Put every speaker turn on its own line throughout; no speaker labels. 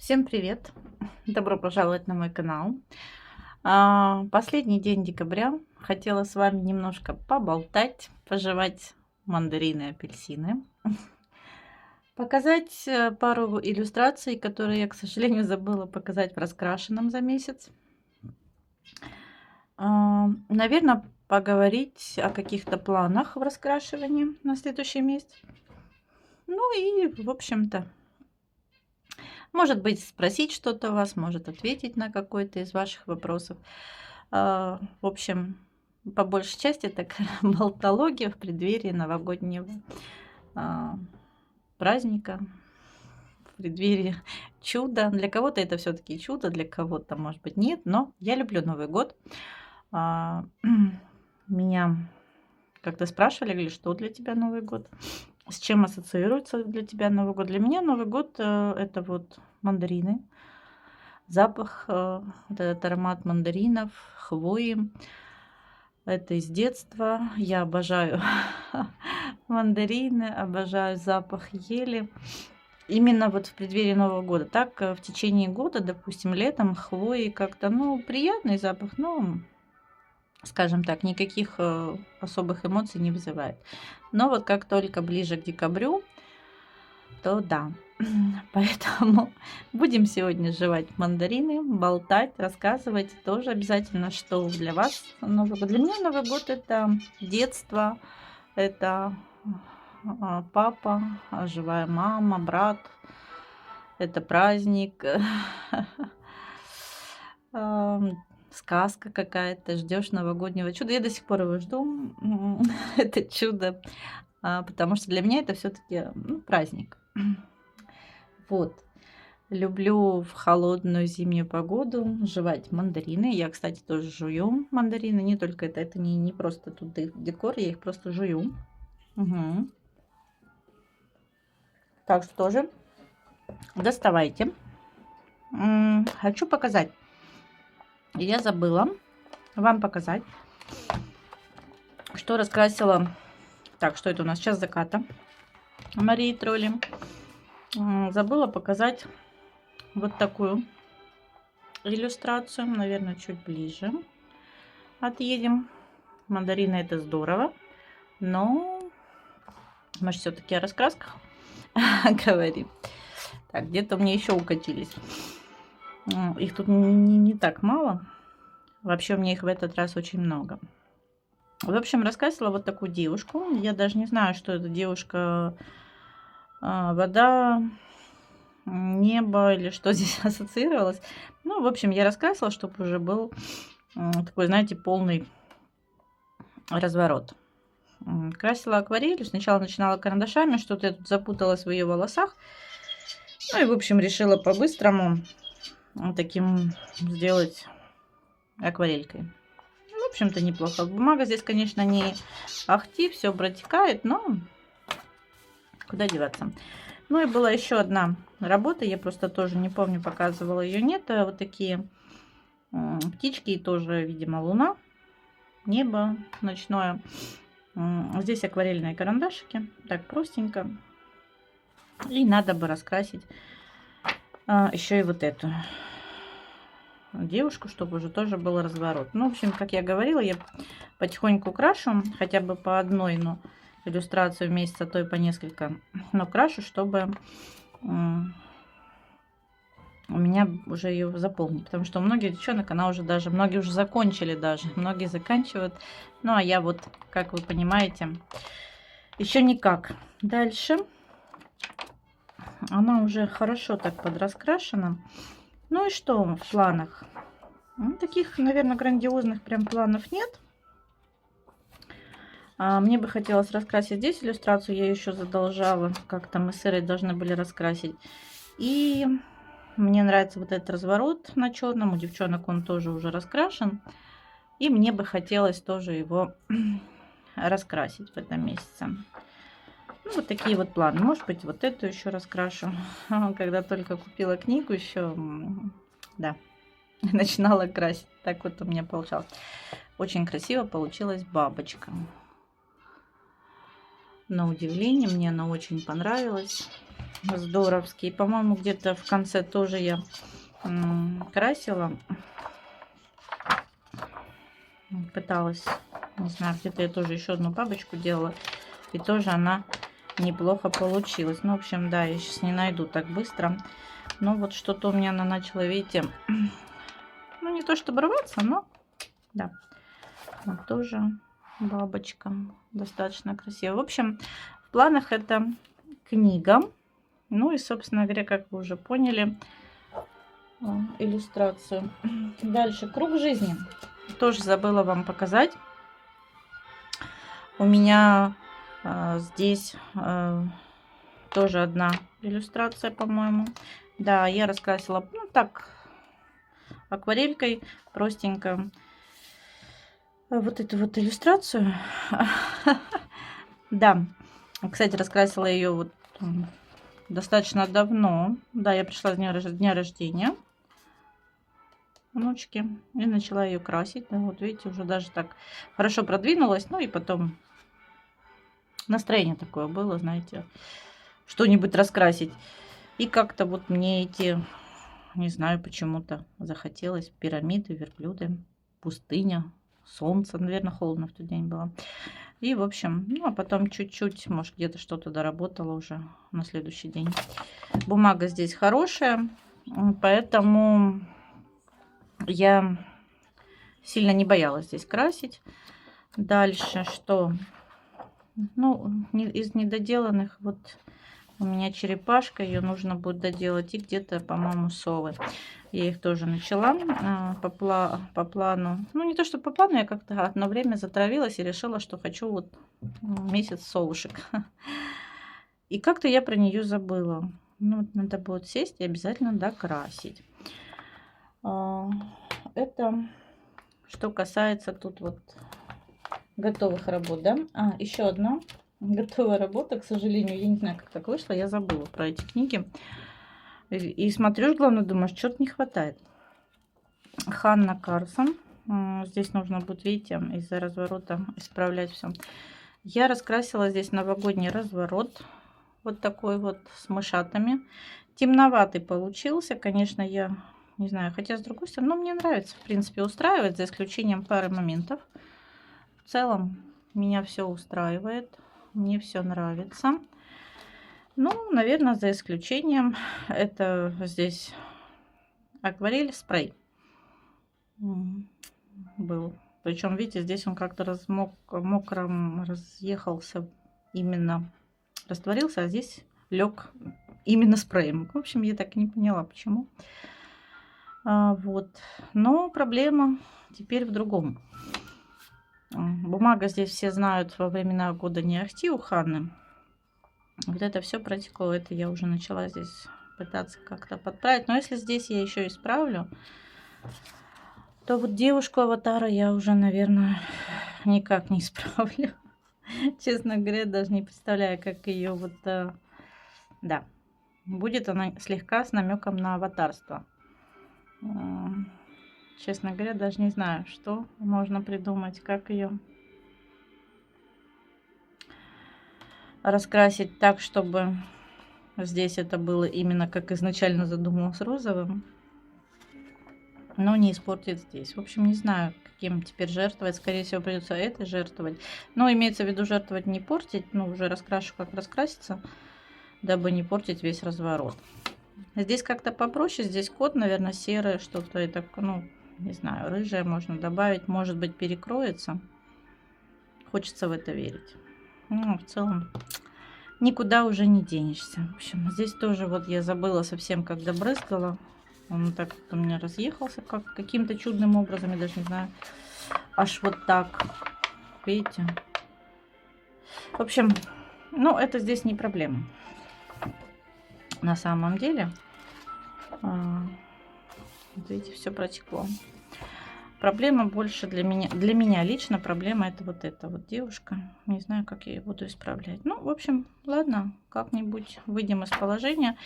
Всем привет! Добро пожаловать на мой канал. Последний день декабря. Хотела с вами немножко поболтать, пожевать мандарины и апельсины. Показать пару иллюстраций, которые я, к сожалению, забыла показать в раскрашенном за месяц. Наверное, поговорить о каких-то планах в раскрашивании на следующий месяц. Ну и, в общем-то, может быть, спросить что-то у вас, может ответить на какой-то из ваших вопросов. В общем, по большей части такая болтология в преддверии новогоднего праздника, в преддверии чуда. Для кого-то это все-таки чудо, для кого-то, может быть, нет, но я люблю Новый год. Меня как-то спрашивали, говорили, что для тебя Новый год? С чем ассоциируется для тебя Новый год? Для меня Новый год это вот мандарины, запах, вот этот аромат мандаринов, хвои. Это из детства. Я обожаю мандарины, обожаю запах ели. Именно вот в преддверии Нового года. Так в течение года, допустим, летом хвои как-то, приятный запах, но, скажем так, никаких особых эмоций не вызывает. Но вот как только ближе к декабрю, то да. Поэтому будем сегодня жевать мандарины, болтать, рассказывать тоже обязательно, что для вас Новый год. Для меня Новый год это детство, это папа, живая мама, брат, это праздник, сказка какая-то, ждешь новогоднего чуда. Я до сих пор его жду, это чудо, потому что для меня это все-таки праздник. Вот. Люблю в холодную зимнюю погоду жевать мандарины. Я, кстати, тоже жую мандарины. Не только это не просто тут декор, я их просто жую. Угу. Так что тоже доставайте. Хочу показать. Я забыла вам показать, что раскрасила. Так, что это у нас? Час заката. Марии Тролли. Забыла показать вот такую иллюстрацию. Наверное, чуть ближе отъедем. Мандарины это здорово, но мы же все-таки о раскрасках говорим. Так, где-то у меня еще укатились. Их тут не так мало. Вообще у меня их в этот раз очень много. В общем, раскрасила вот такую девушку. Я даже не знаю, что это девушка. Вода, небо или что здесь ассоциировалось. Ну, в общем, я раскрасила, чтобы уже был такой, знаете, полный разворот. Красила акварелью. Сначала начинала карандашами, что-то я тут запуталась в ее волосах. Ну и, в общем, решила по-быстрому таким сделать акварелькой. В общем-то, неплохо. Бумага здесь, конечно, не ахти, все протекает, но куда деваться. Ну и была еще одна работа, я просто тоже не помню, показывала ее, нет. Вот такие птички, и тоже, видимо, луна, небо ночное. Здесь акварельные карандашики, так простенько. И надо бы раскрасить еще и вот эту девушку, чтобы уже тоже был разворот. Ну, в общем, как я говорила, я потихоньку крашу, хотя бы по одной, но иллюстрацию в месяц, а то и по несколько, но крашу, чтобы у меня уже ее заполнить, потому что у многих девчонок она уже даже, многие уже закончили даже, многие заканчивают, ну а я вот, как вы понимаете, еще никак. Дальше она уже хорошо так подраскрашена. Ну и что в планах? Таких, наверное, грандиозных прям планов нет. Мне бы хотелось раскрасить здесь иллюстрацию, я еще задолжала, как-то мы с Ирой должны были раскрасить. И мне нравится вот этот разворот на черном, у девчонок он тоже уже раскрашен. И мне бы хотелось тоже его раскрасить в этом месяце. Ну, вот такие вот планы. Может быть, вот эту еще раскрашу. Когда только купила книгу, еще, да, начинала красить. Так вот у меня получалось. Очень красиво получилась бабочка. На удивление, мне она очень понравилась. здоровский. По-моему, где-то в конце тоже я красила. Пыталась, не знаю, где-то я тоже еще одну бабочку делала. И тоже она неплохо получилась. Ну, в общем, да, я сейчас не найду так быстро. Но вот что-то у меня она начала, видите, ну, не то чтобы рваться, но да. Вот тоже бабочка достаточно красивая. В общем, в планах это книга. Ну и, собственно говоря, как вы уже поняли, иллюстрацию. Дальше круг жизни. Тоже забыла вам показать. У меня здесь тоже одна иллюстрация, по-моему. Да, я раскрасила, ну так, акварелькой, простенько. Вот эту вот иллюстрацию. Да, кстати, раскрасила ее вот достаточно давно. Да, я пришла с дня рождения внучки и начала ее красить. Да, вот видите, уже даже так хорошо продвинулась. Ну и потом настроение такое было, знаете, что-нибудь раскрасить. И как-то вот мне эти, не знаю, почему-то захотелось пирамиды, верблюды, пустыня, солнце. Наверное, холодно в тот день было. И, в общем, ну, а потом чуть-чуть, может, где-то что-то доработала уже на следующий день. Бумага здесь хорошая, поэтому я сильно не боялась здесь красить. Дальше что? Ну, из недоделанных вот у меня черепашка, ее нужно будет доделать. И где-то, по-моему, совы. Я их тоже начала по плану. Ну, не то, что по плану, я как-то одно время затравилась и решила, что хочу вот месяц совушек. И как-то я про нее забыла. Ну, вот надо будет сесть и обязательно докрасить. Это что касается тут вот готовых работ, да? Еще одна готовая работа, к сожалению, я не знаю, как так вышло, я забыла про эти книги. И смотрю, главное, думаю, что-то не хватает. Ханна Карсон. Здесь нужно будет, видите, из-за разворота исправлять все. Я раскрасила здесь новогодний разворот. Вот такой вот с мышатами. Темноватый получился. Конечно, я не знаю, хотя с другой стороны, но мне нравится, в принципе, устраивает, за исключением пары моментов. В целом меня все устраивает. Мне все нравится. Ну, наверное, за исключением это здесь акварель спрей был. Причем, видите, здесь он как-то мокром разъехался, именно растворился, а здесь лег именно спреем. В общем, я так и не поняла, почему. Вот. Но проблема теперь в другом. Бумага здесь все знают, во времена года не ахти у Ханны. Вот это все протекло. Это я уже начала здесь пытаться как-то подправить. Но если здесь я еще исправлю, то вот девушку аватара я уже, наверное, никак не исправлю. Честно говоря, даже не представляю, как ее вот... Да, будет она слегка с намеком на аватарство. Честно говоря, даже не знаю, что можно придумать, как ее раскрасить так, чтобы здесь это было именно как изначально задумалось, розовым, но не испортить здесь. В общем, не знаю, каким теперь жертвовать. Скорее всего, придется это жертвовать. Но имеется в виду жертвовать, не портить. Ну, уже раскрашу, как раскраситься, дабы не портить весь разворот. Здесь как-то попроще. Здесь кот, наверное, серое что-то. И так, ну, не знаю, рыжее можно добавить. Может быть, перекроется. Хочется в это верить. Ну, в целом, никуда уже не денешься. В общем, здесь тоже вот я забыла совсем, когда брызгала. Он так вот у меня разъехался каким-то чудным образом. Я даже не знаю. Аж вот так. Видите? В общем, ну, это здесь не проблема. На самом деле. Вот видите, все протекло. Проблема больше для меня лично проблема это вот девушка. Не знаю, как я ее буду исправлять. Ну, в общем, ладно, как-нибудь выйдем из положения.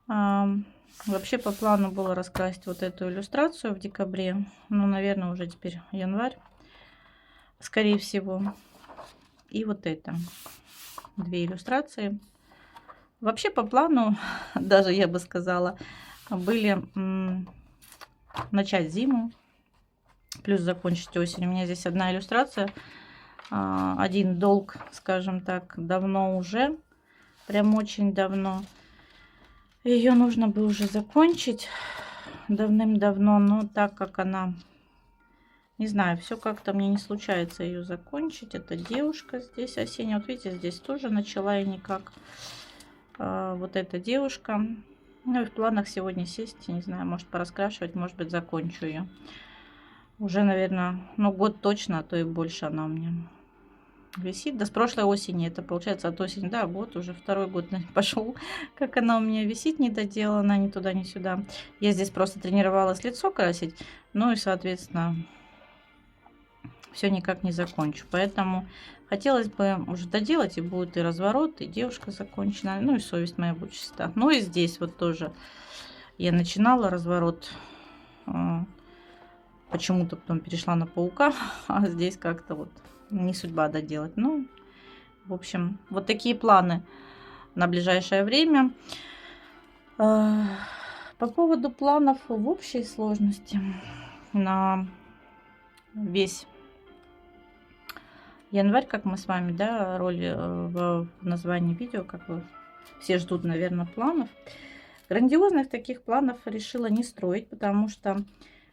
Вообще по плану было раскрасить вот эту иллюстрацию в декабре. Ну, наверное, уже теперь январь, скорее всего. И вот это. Две иллюстрации. Вообще по плану, даже я бы сказала, были начать зиму, плюс закончить осень. У меня здесь одна иллюстрация, один долг, скажем так, давно уже, прям очень давно. Ее нужно бы уже закончить давным-давно, но так как она, не знаю, все как-то мне не случается ее закончить. Это девушка здесь осенняя, вот видите, здесь тоже начала и никак. Вот эта девушка. Ну и в планах сегодня сесть, не знаю, может пораскрашивать, может быть закончу ее. Уже, наверное, ну год точно, а то и больше она у меня висит. Да с прошлой осени, это получается от осени, да, год, уже второй год пошел, как она у меня висит недоделана, ни туда, ни сюда. Я здесь просто тренировалась лицо красить, ну и, соответственно, все никак не закончу. Поэтому хотелось бы уже доделать, и будет и разворот, и девушка закончена, ну и совесть моя будет чиста. Ну и здесь вот тоже я начинала разворот, почему-то потом перешла на паука, а здесь как-то вот не судьба доделать. Ну, в общем, вот такие планы на ближайшее время. По поводу планов в общей сложности на весь январь, как мы с вами, да, роли в названии видео, как вы все ждут, наверное, планов. Грандиозных таких планов решила не строить, потому что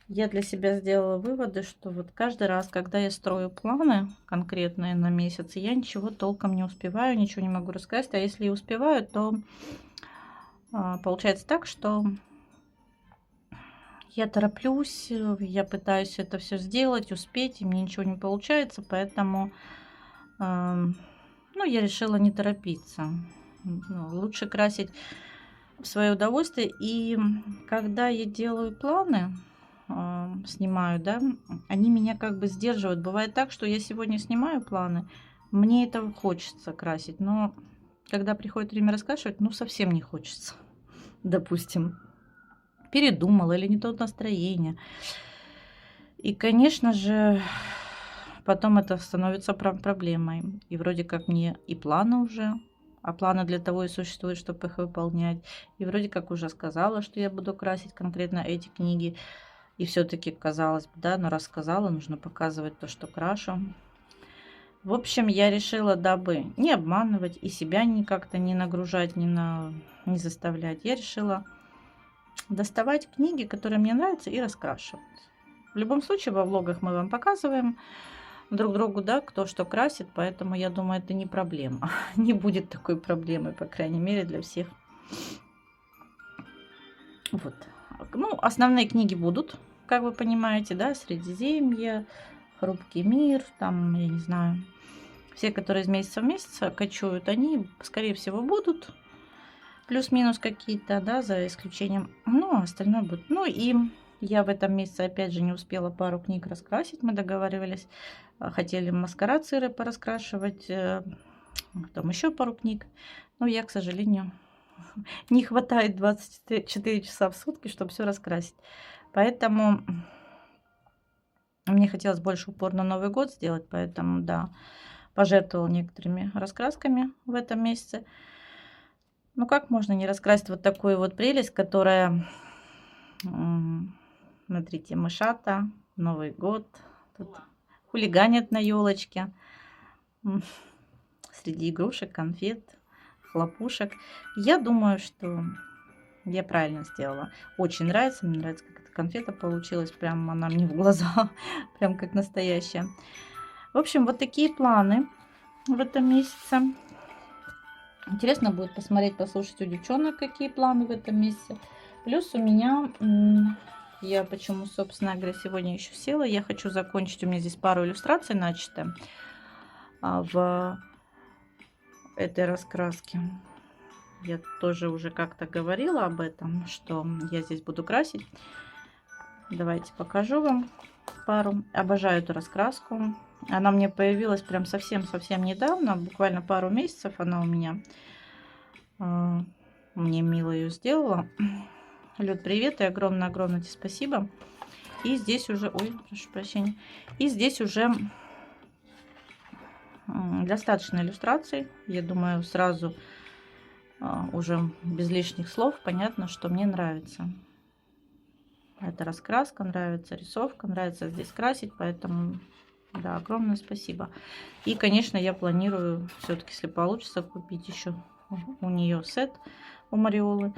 я для себя сделала выводы, что вот каждый раз, когда я строю планы конкретные на месяц, я ничего толком не успеваю, ничего не могу рассказать. А если и успеваю, то получается так, что я тороплюсь, я пытаюсь это все сделать, успеть, и мне ничего не получается, поэтому ну, я решила не торопиться. Лучше красить в свое удовольствие. И когда я делаю планы, снимаю, да, они меня как бы сдерживают. Бывает так, что я сегодня снимаю планы, мне этого хочется красить, но когда приходит время раскрашивать, ну совсем не хочется, допустим, передумала или не то настроение. И, конечно же, потом это становится проблемой. И вроде как мне и планы уже, а планы для того и существуют, чтобы их выполнять. И вроде как уже сказала, что я буду красить конкретно эти книги. И все-таки, казалось бы, да, но рассказала, нужно показывать то, что крашу. В общем, я решила, дабы не обманывать и себя как-то не нагружать, не заставлять, я решила доставать книги, которые мне нравятся, и раскрашивать. В любом случае, во влогах мы вам показываем друг другу, да, кто что красит, поэтому я думаю, это не проблема. Не будет такой проблемы, по крайней мере, для всех. Вот. Ну, основные книги будут, как вы понимаете, да, Средиземье, Хрупкий мир, там, я не знаю, все, которые из месяца в месяц кочуют, они, скорее всего, будут. Плюс-минус какие-то, да, за исключением, ну, остальное будет. Ну, и я в этом месяце, опять же, не успела пару книг раскрасить, мы договаривались, хотели маскарад сыры пораскрашивать, там еще пару книг, но я, к сожалению, не хватает 24 часа в сутки, чтобы все раскрасить. Поэтому мне хотелось больше упор на Новый год сделать, поэтому, да, пожертвовала некоторыми раскрасками в этом месяце. Ну, как можно не раскрасить вот такую вот прелесть, которая, смотрите, мышата, Новый год, тут хулиганят на елочке, среди игрушек, конфет, хлопушек. Я думаю, что я правильно сделала. Очень нравится, мне нравится, как эта конфета получилась, прям она мне в глаза, прям как настоящая. В общем, вот такие планы в этом месяце. Интересно будет посмотреть, послушать у девчонок, какие планы в этом месяце. Плюс у меня, я почему, собственно говоря, сегодня еще села, я хочу закончить, у меня здесь пару иллюстраций начато в этой раскраске. Я тоже уже как-то говорила об этом, что я здесь буду красить. Давайте покажу вам пару. Обожаю эту раскраску. Она мне появилась прям совсем недавно, буквально пару месяцев она у меня. Мне Мила ее сделала. Люд, привет и огромное-огромное тебе спасибо. И здесь уже, ой, прошу прощения. И здесь уже достаточно иллюстраций. Я думаю, сразу уже без лишних слов понятно, что мне нравится. Эта раскраска нравится, рисовка нравится здесь красить, поэтому да, огромное спасибо. И, конечно, я планирую все-таки, если получится, купить еще у нее сет у Мариолы.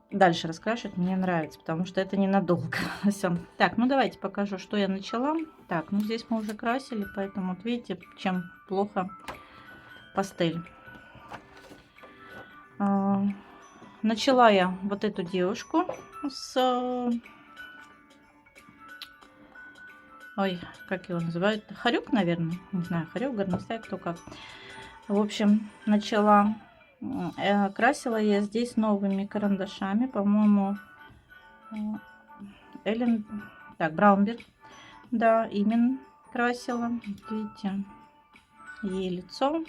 Дальше раскрашивать мне нравится, потому что это ненадолго. Всё. Так, ну давайте покажу, что я начала. Так, ну здесь мы уже красили, поэтому вот видите, чем плохо пастель. Начала я вот эту девушку с... Ой, как его называют? Хорек, наверное. Не знаю, хорек, горностай, кто как. В общем, начала... Красила я здесь новыми карандашами. По-моему, Эллен... Так, Браунберг. Да, именно красила. Видите, ей лицо.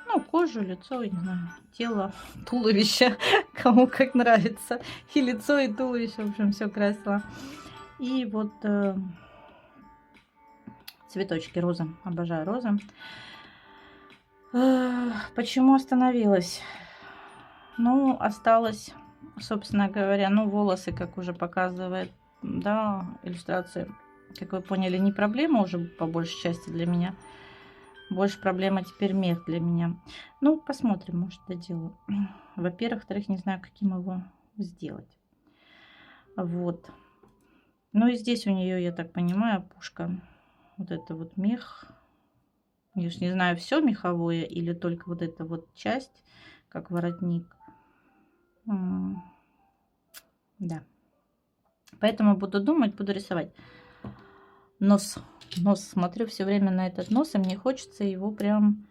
Ну, кожу, лицо, не знаю, тело, туловище, кому как нравится. И лицо, и туловище, в общем, все красила. И вот цветочки розы. Обожаю розы. Почему остановилась? Ну, осталось, собственно говоря, ну, волосы, как уже показывает, да, иллюстрация, как вы поняли, не проблема уже по большей части для меня. Больше проблема теперь мех для меня. Ну, посмотрим, может, доделаю. Во-первых, во-вторых, не знаю, каким его сделать. Вот. Ну и здесь у нее, я так понимаю, пушка. Вот это вот мех. Я ж не знаю, все меховое или только вот эта вот часть, как воротник. Да. Поэтому буду думать, буду рисовать. Нос. Нос. Смотрю все время на этот нос, и мне хочется его прям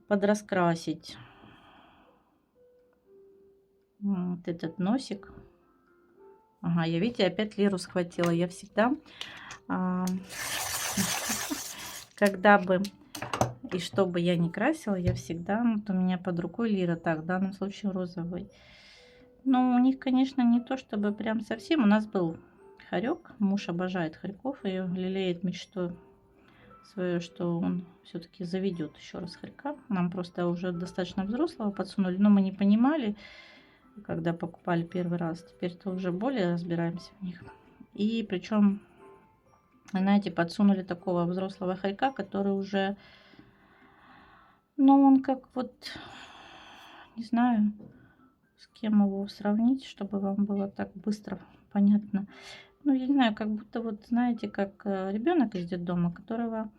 подраскрасить. Вот этот носик. Ага, я, видите, опять лиру схватила. Я всегда, когда бы и что бы я ни красила, я всегда, вот у меня под рукой лира, так, в данном случае розовый. Но у них, конечно, не то чтобы прям совсем. У нас был хорек, муж обожает хорьков и лелеет мечту свою, что он все-таки заведет еще раз хорька. Нам просто уже достаточно взрослого подсунули, но мы не понимали, когда покупали первый раз. Теперь-то уже более разбираемся в них. И причем, знаете, подсунули такого взрослого хорька, который уже, ну, он как вот, не знаю, с кем его сравнить, чтобы вам было так быстро понятно. Ну, я не знаю, как будто вот, знаете, как ребенок из детдома, которого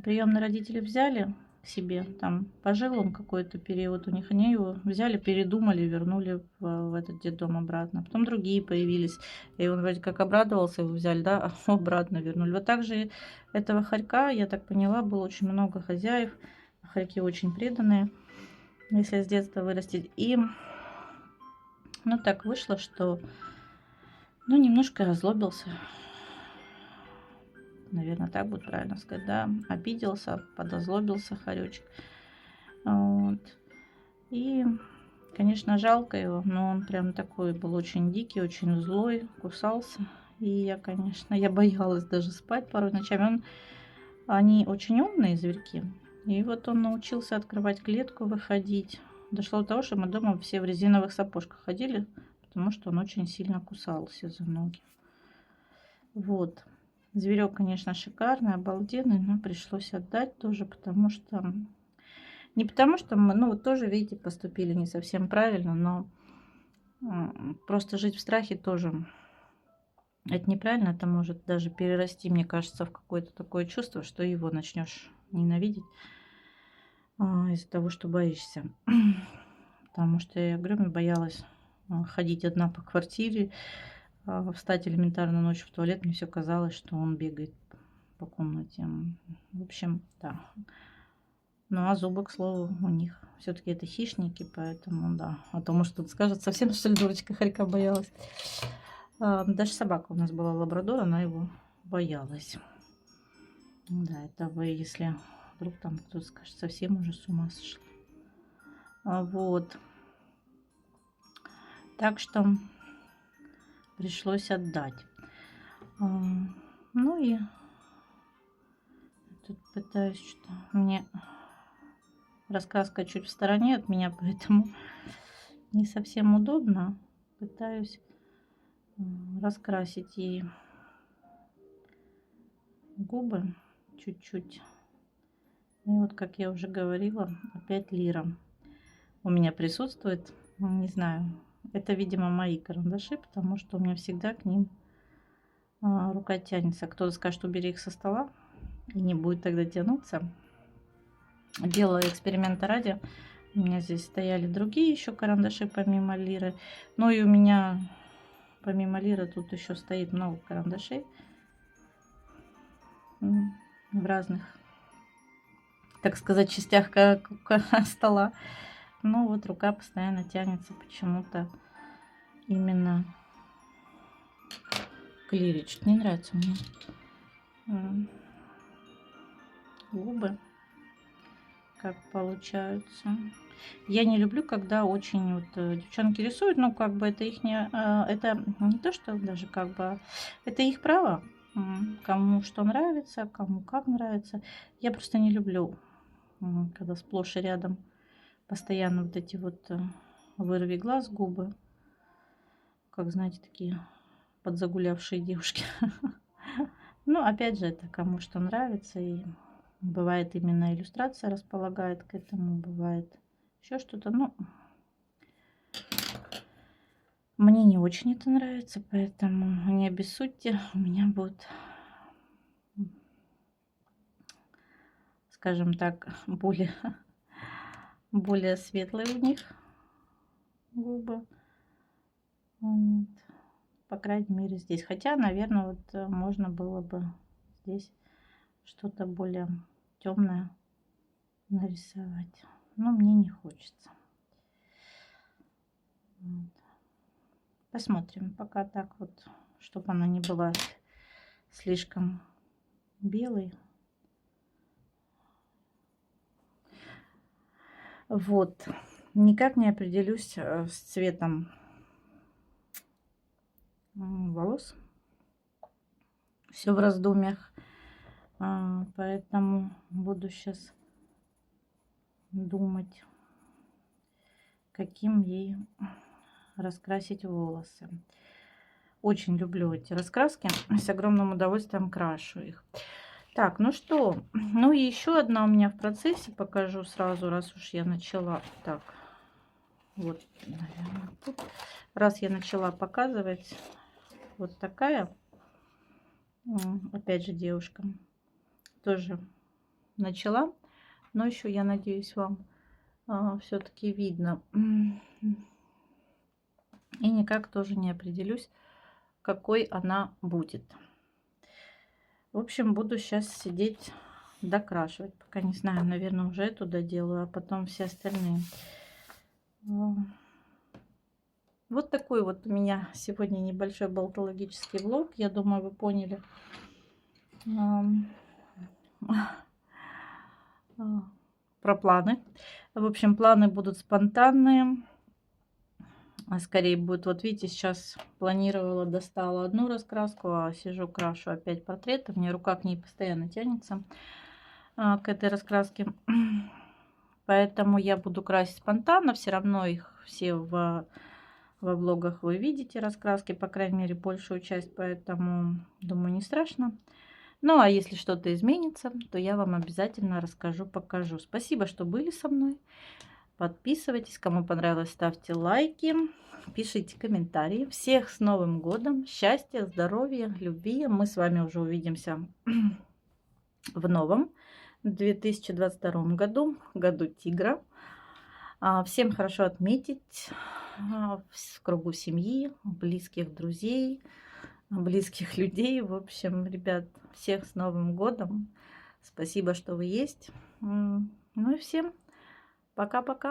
приемные родители взяли к себе, там пожил он какой-то период у них, они его взяли, передумали, вернули в этот детдом обратно. Потом другие появились, и он вроде как обрадовался, его взяли, да, а обратно вернули. Вот так же этого хорька, я так поняла, было очень много хозяев, хорьки очень преданные, если с детства вырастить. И, ну, так вышло, что, ну, немножко разлобился. Наверное, так будет правильно сказать, да, обиделся, подозлобился хоречек. Вот. И, конечно, жалко его, но он прям такой был очень дикий, очень злой, кусался. И я, конечно, я боялась даже спать порой ночами. Они очень умные зверьки. И вот он научился открывать клетку, выходить. Дошло до того, что мы дома все в резиновых сапожках ходили, потому что он очень сильно кусался за ноги. Вот. Зверек, конечно, шикарный, обалденный, но пришлось отдать тоже, потому что... Не потому что мы, ну, тоже, видите, поступили не совсем правильно, но просто жить в страхе тоже... Это неправильно, это может даже перерасти, мне кажется, в какое-то такое чувство, что его начнешь ненавидеть из-за того, что боишься. Потому что я, говорю, боялась ходить одна по квартире, встать элементарно ночью в туалет, мне все казалось, что он бегает по комнате. В общем, да. Ну, а зубы, к слову, у них все-таки это хищники, поэтому, да. А то, может, тут скажут, совсем, что ли, дурочка хорька боялась. Даже собака у нас была лабрадор, она его боялась. Да, это вы, если вдруг там кто-то скажет, совсем уже с ума сошла. Вот. Так что пришлось отдать. Ну и тут пытаюсь что-то... Мне раскраска чуть в стороне от меня, поэтому не совсем удобно. Пытаюсь раскрасить ей губы чуть-чуть. И вот, как я уже говорила, опять лира у меня присутствует. Не знаю, это, видимо, мои карандаши, потому что у меня всегда к ним рука тянется. Кто-то скажет, убери их со стола, и не будет тогда тянуться. Делала эксперимента ради. У меня здесь стояли другие еще карандаши помимо лиры. Ну и у меня помимо лиры тут еще стоит много карандашей в разных, так сказать, частях стола. Но вот рука постоянно тянется почему-то именно к лире. Что-то не нравится мне губы, как получаются. Я не люблю, когда очень вот девчонки рисуют, ну как бы это их не, это не то, что даже как бы это их право, кому что нравится, кому как нравится. Я просто не люблю, когда сплошь и рядом постоянно вот эти вот вырви глаз, губы, как знаете, такие подзагулявшие девушки. Ну, опять же, это кому что нравится, и бывает именно иллюстрация располагает к этому, бывает еще что-то. Ну, мне не очень это нравится, поэтому не обессудьте, у меня будут, скажем так, более светлые у них губы. Вот. По крайней мере здесь. Хотя, наверное, вот можно было бы здесь что-то более темное нарисовать. Но мне не хочется. Вот. Посмотрим. Пока так вот, чтобы она не была слишком белой. Вот. Никак не определюсь с цветом волос. Все в раздумьях. Поэтому буду сейчас думать, каким ей раскрасить волосы. Очень люблю эти раскраски. С огромным удовольствием крашу их. Так, ну что, ну и еще одна у меня в процессе, покажу сразу, раз уж я начала. Так, вот, наверное, тут. Раз я начала показывать, вот такая, опять же, девушка, тоже начала, но еще, я надеюсь, вам все-таки видно. И никак тоже не определюсь, какой она будет. В общем, буду сейчас сидеть докрашивать. Пока не знаю, наверное, уже эту доделаю, а потом все остальные. Вот такой вот у меня сегодня небольшой болтологический влог. Я думаю, вы поняли про планы. В общем, планы будут спонтанные. Скорее будет, вот видите, сейчас планировала, достала одну раскраску, а сижу, крашу опять портреты. У меня рука к ней постоянно тянется, к этой раскраске. Поэтому я буду красить спонтанно. Все равно их все во влогах вы видите, раскраски, по крайней мере, большую часть. Поэтому, думаю, не страшно. Ну, а если что-то изменится, то я вам обязательно расскажу, покажу. Спасибо, что были со мной. Подписывайтесь, кому понравилось, ставьте лайки, пишите комментарии. Всех с Новым годом! Счастья, здоровья, любви! Мы с вами уже увидимся в новом 2022 году, году тигра. Всем хорошо отметить в кругу семьи, близких друзей, близких людей. В общем, ребят, всех с Новым годом! Спасибо, что вы есть. Ну и всем пока-пока!